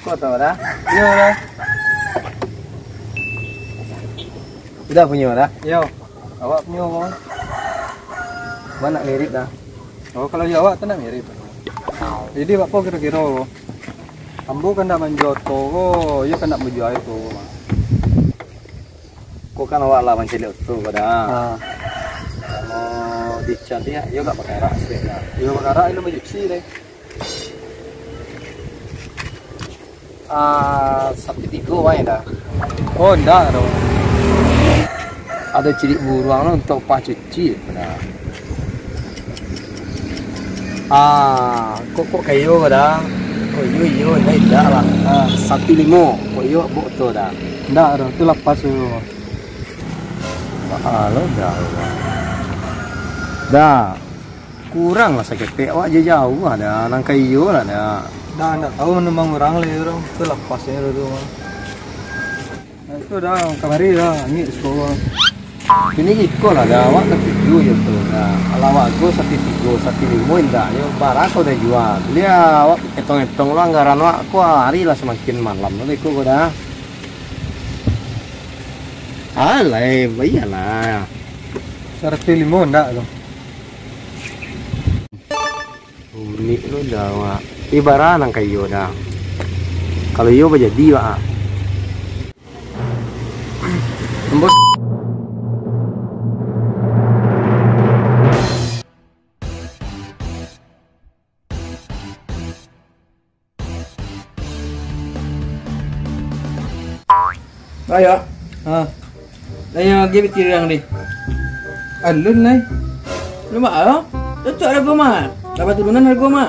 Kok tahu dah? Iya lah. Udah punya dah? Iya. Awak punya apa? Mana mirip dah? Oh kalau ya awak tak mirip. Jadi apa kira-kira? Ambo kan nak menjual toko, ya kan nak menjual itu. Kok kan awak lah mencari itu pada. Nah, Kalau dicat ya, yo gak pakai rak sih. iya perkara itu menjual deh. Sapi tiga wae dah. Oh enggak dong. Ada ciri buruang untuk pacuci pada. Kok kayo dah? Kok iyo dah tidak lah. 1.5 kok iyo betul dah. Enggak dong, itu lepas dulu. Halo dah kurang lah sakit awak jauh ada nang kayu lah dah. Enggak tahu memang orang le dong, itu lepasnya itu mah. Nah, itu dah kemari dah, ini sekolah. Ini ikut lah dah awak tak tujuh ya tu. Nah, kalau awak go 1.3, 1.5 indah yo barang kau dah jual. Dia awak hitung-hitung lah anggaran awak ku hari lah semakin malam nanti ku dah. Alai, bayalah. 1.5 enggak dong. Unik lu dah wak. Ibarat nang kayu dah. Kalau iyo jadi wak. Tembus. Ayo, Ah, give it yang ni. alun nih. Lu mah ayo. Cocok harga mah. Dapat turunan harga mah.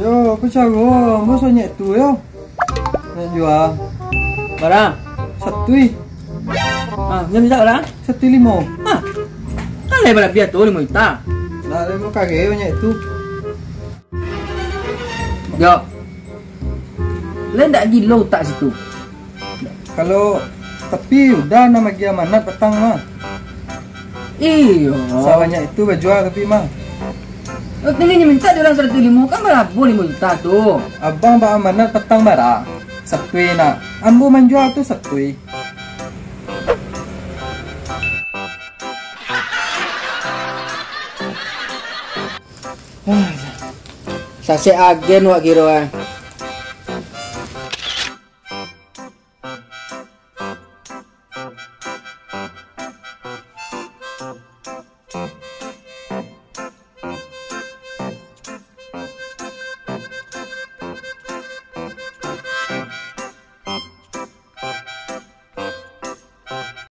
Yo, aku cago, mau soalnya itu yo. Nak jual Barang. satui, Yang tidak lah. 1.5. Kan lebar dia tu 5 juta. Nah, dia mau kagak banyak itu. Yo. Lain tak gilo tak situ. Kalau tapi udah nama dia amanat petang mah. Iyo. Sawahnya itu berjual tapi mah. Ini minta dia orang 105 kan berapa 5 juta tu. Abang ba amanat petang bara. Satui nak. Ambo menjual tu satui. Sase agen wak kira eh.